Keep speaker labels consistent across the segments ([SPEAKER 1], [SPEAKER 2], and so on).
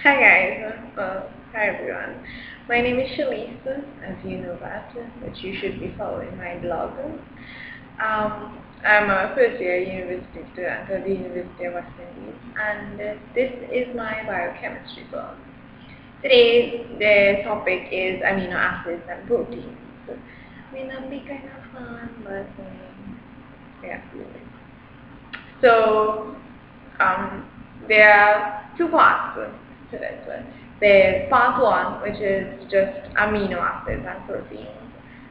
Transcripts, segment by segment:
[SPEAKER 1] Hi guys, hi everyone. My name is Shalise, as you know that, but you should be following my blog. I'm a first year university student at the University of West Indies, and this is my biochemistry blog. Today the topic is amino acids and proteins. May not be kind of fun, but yeah. So there are two parts to this one. There's part one, which is just amino acids and proteins,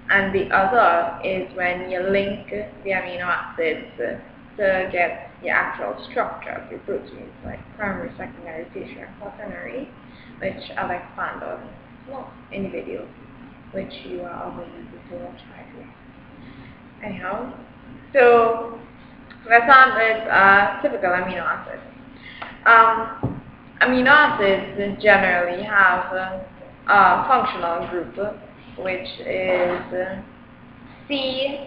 [SPEAKER 1] and the other is when you link the amino acids to get the actual structure of your proteins, like primary, secondary, tertiary, and quaternary, which I'll expand on more in the video, which you are available to watch right here. Anyhow, so let's start with typical amino acids. Amino acids generally have a functional group, which is C,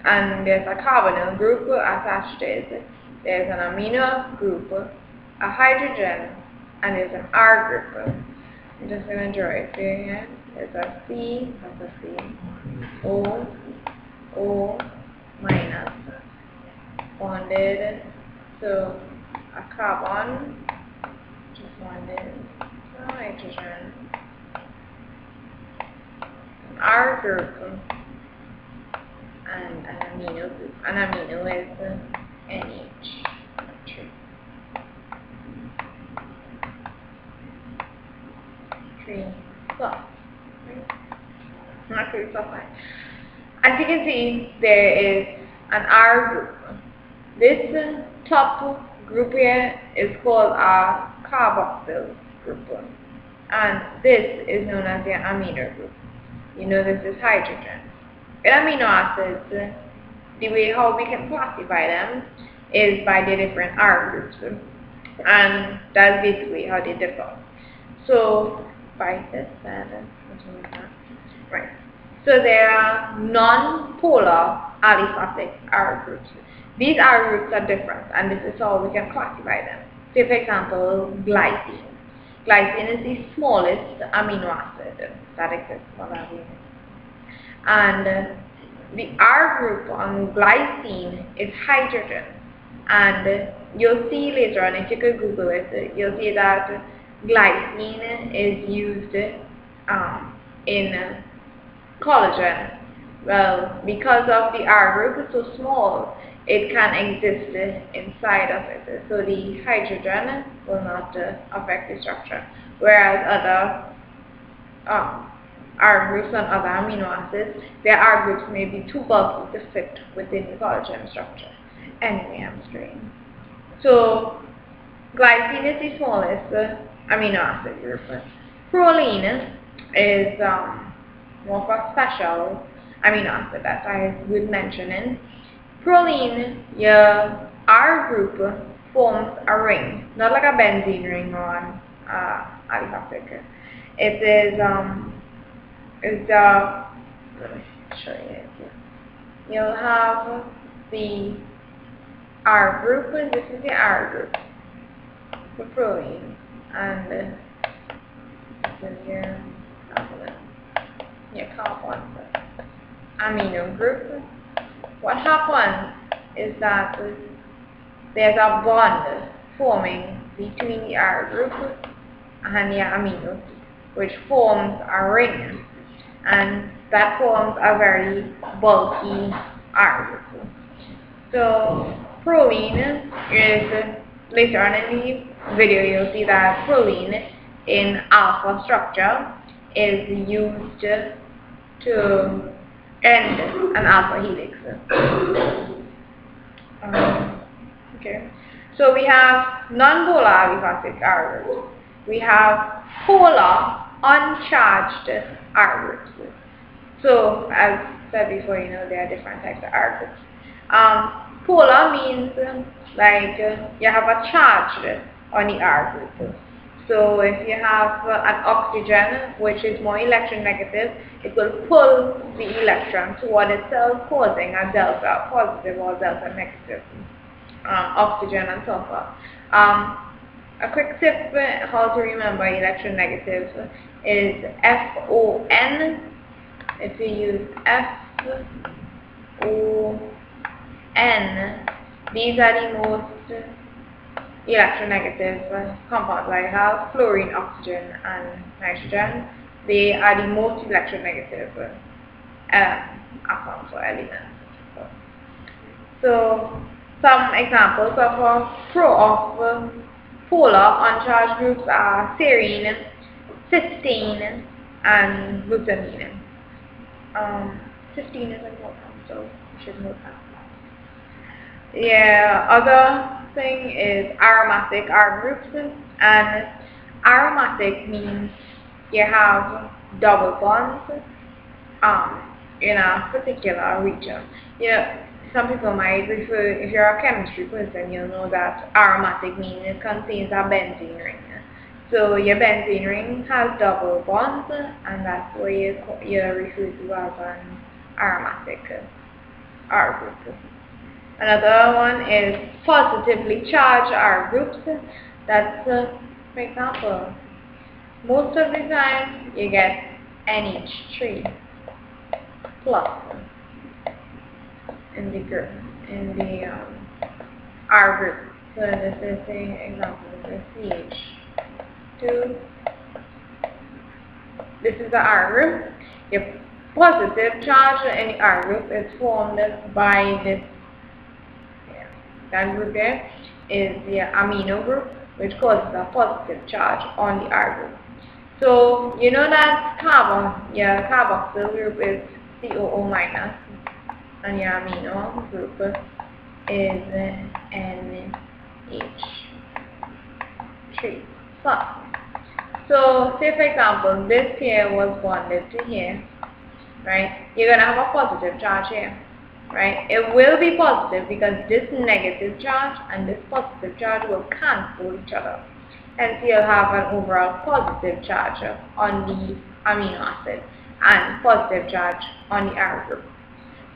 [SPEAKER 1] and there's a carbonyl group attached to it. There's an amino group, a hydrogen, and there's an R group. I'm just going to draw it here. There's a C, that's a C, O minus, bonded to a carbon, just bonded to a hydrogen, an R group, and an amino group. An amino is NH. Three plus. Not 3 plus 9. As you can see, there is an R group. This top group here is called a carboxyl group, and this is known as the amino group. You know this is hydrogen. In amino acids, the way how we can classify them is by the different R groups, and that's basically how they differ. So by this right. So there are non-polar aliphatic R groups. These R groups are different, and this is how we can classify them. Say, for example, glycine. Glycine is the smallest amino acid that exists on our DNA. And the R group on glycine is hydrogen. And you'll see later on, if you could Google it, you'll see that glycine is used in collagen. Well, because of the R group is so small, it can exist inside of it. So the hydrogen will not affect the structure. Whereas other R groups and other amino acids, their R groups may be too bulky to fit within the collagen structure. Anyway, I'm straying. So glycine is the smallest amino acid group. Proline is more of a special amino acid that I would mention in. Proline, your R group forms a ring, not like a benzene ring or an aliphatic. It is let me show you it here. You'll have the R group, and this is the R group for proline, and this is your carbon amino group. What happens is that there's a bond forming between the R group and the amino, which forms a ring, and that forms a very bulky R group. So proline is, later on in the video you'll see that proline in alpha structure is used to end an alpha helix. Okay, so we have non-polar aliphatic R groups. We have polar uncharged R groups. So as said before, you know there are different types of R groups. Polar means like you have a charge on the R group. So if you have an oxygen which is more electronegative, it will pull the electron toward itself, causing a delta positive or delta negative oxygen and sulfur. A quick tip how to remember electronegatives is FON. If you use FON, these are the most electronegative compounds. I have fluorine, oxygen, and nitrogen. They are the most electronegative atoms or elements. So some examples of polar uncharged groups are serine, cysteine, and glutamine. Cysteine is important, so you should know that. Yeah, other thing is aromatic R groups, and aromatic means you have double bonds in a particular region. Some people might refer, if you're a chemistry person, you'll know that aromatic means it contains a benzene ring. So your benzene ring has double bonds, and that's what you refer to as an aromatic R group. Another one is positively charged R groups. That's, for example, most of the time you get NH3 plus in the group, in the R group. So this is the example, this is CH2. This is the R group. Your positive charge in the R group is formed by this. That group there is the amino group, which causes a positive charge on the R group. So you know that carbon, your carboxyl group is COO minus, and your amino group is NH3 plus. So say for example, this here was bonded to here, right? You're going to have a positive charge here, right? It will be positive because this negative charge and this positive charge will cancel each other. Hence you'll have an overall positive charge on the amino acid and positive charge on the R group.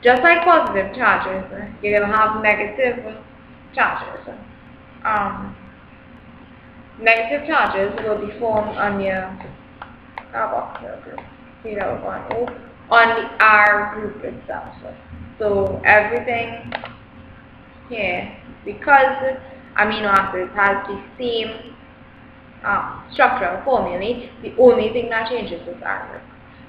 [SPEAKER 1] Just like positive charges, you're going to have negative charges. Negative charges will be formed on your carboxyl group. See that we're going on the R group itself. So everything here, because amino acids has the same structural formulae, the only thing that changes is R group.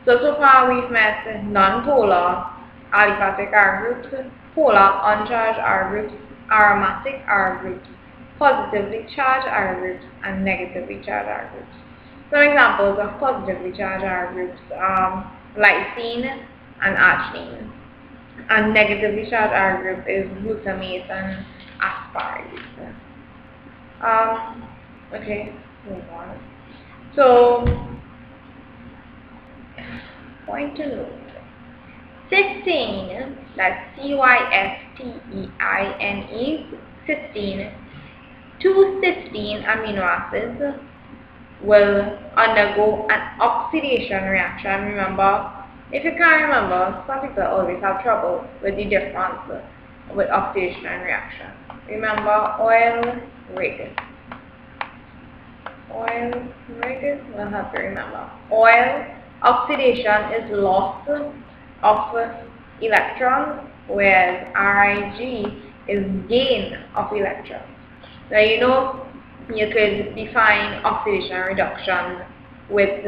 [SPEAKER 1] So far we've met non-polar aliphatic R groups, polar uncharged R groups, aromatic R groups, positively charged R groups, and negatively charged R groups. Some examples of positively charged R groups are lysine and arginine. And negatively charged R group is glutamate and aspartate. Okay, move on. So, point to note. Cysteine, that's cysteine, cysteine, two cysteine amino acids will undergo an oxidation reaction. Remember, if you can't remember, some people always have trouble with the difference with oxidation and reaction. Remember oil rig. Oil rig, we'll have to remember. Oil oxidation is loss of electrons, whereas RIG is gain of electrons. Now you know you could define oxidation reduction with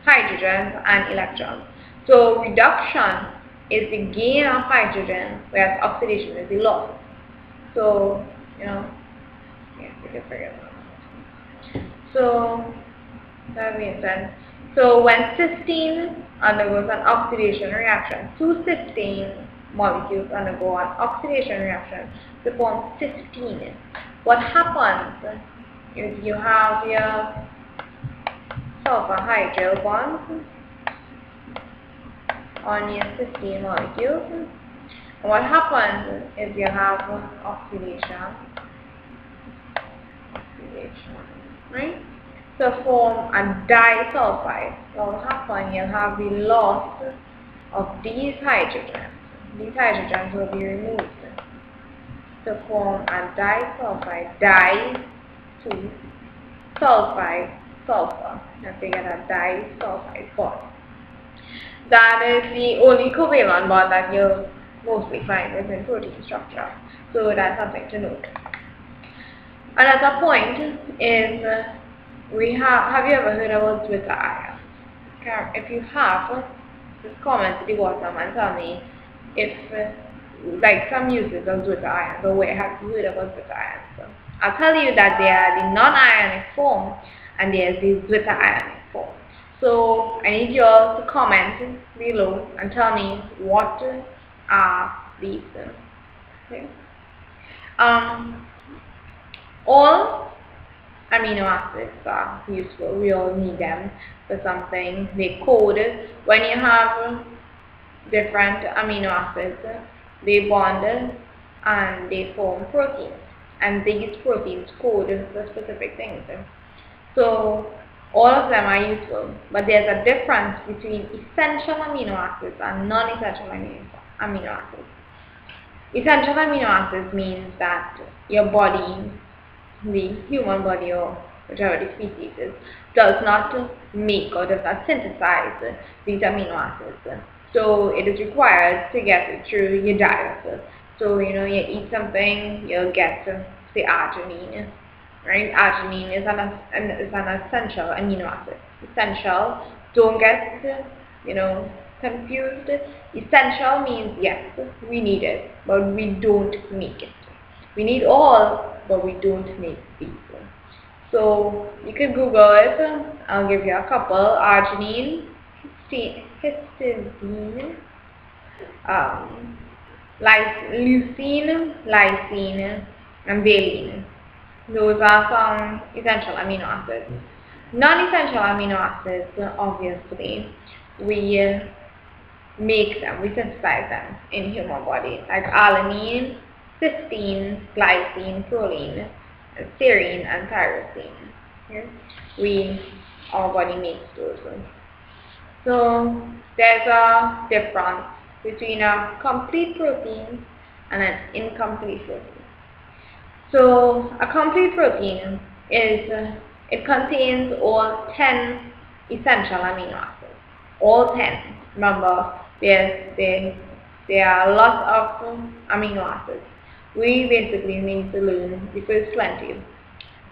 [SPEAKER 1] hydrogens and electrons. So reduction is the gain of hydrogen, whereas oxidation is the loss. So you know, yeah, you can forget that. So that makes sense. So when cysteine undergoes an oxidation reaction, two cysteine molecules undergo an oxidation reaction to form cysteine. What happens is you have your sulfur hydryl bonds on your cysteine molecules. And what happens is you have oxidation, right? To form a disulfide. What will happen? You'll have the loss of these hydrogens. These hydrogens will be removed to form a disulfide. Di 2 sulfide sulfur. Let's say get a disulfide bond. That is the only covalent bond that you'll mostly find within protein structure. So that's something to note. Another point is have you ever heard about Twitter ions? If you have, just comment at the bottom and tell me if like some uses of Twitter ions, or where have you heard about Twitter ions? So I'll tell you that they are the non-ionic form and there's the Twitter ionic form. So I need you all to comment below and tell me what are these. Okay. All amino acids are useful. We all need them for something. They code. When you have different amino acids, they bond and they form proteins. And these proteins code for specific things. So all of them are useful, but there's a difference between essential amino acids and non-essential amino acids. Essential amino acids means that your body, the human body or whichever the species is, does not make or does not synthesize these amino acids. So it is required to get it through your diet. So you eat something, you'll get say arginine. Right? Arginine is an essential amino acid. Essential, don't get confused. Essential means yes, we need it, but we don't make it. We need all, but we don't make these. So you can Google it. I'll give you a couple: arginine, histidine, leucine, lysine, and valine. Those are some essential amino acids. Non-essential amino acids, obviously, we make them, we synthesize them in human body, like alanine, cysteine, glycine, proline, serine, and tyrosine. Okay? Our body makes those. So there's a difference between a complete protein and an incomplete protein. So a complete protein it contains all 10 essential amino acids. All 10. Remember, there are a lot of amino acids. We basically need to learn the first 20.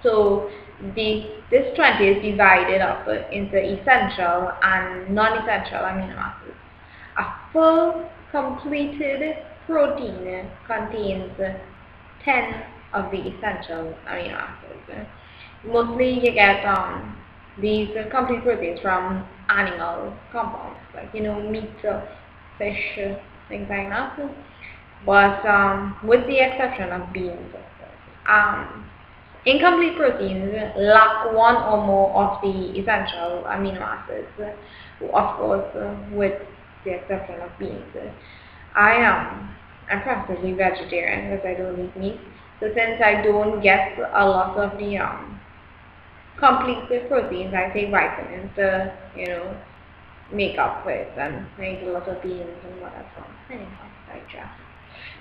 [SPEAKER 1] So this 20 is divided up into essential and non-essential amino acids. A full completed protein contains 10 of the essential amino acids. Mostly you get these complete proteins from animal compounds, like meat, fish, things like that. But with the exception of beans, incomplete proteins lack one or more of the essential amino acids. Of course, with the exception of beans. I'm practically vegetarian because I don't eat meat. So since I don't get a lot of the complete proteins, I take vitamins to, make up for it, and I eat a lot of beans and whatever. Anyhow,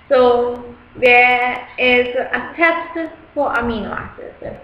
[SPEAKER 1] so there is a test for amino acids.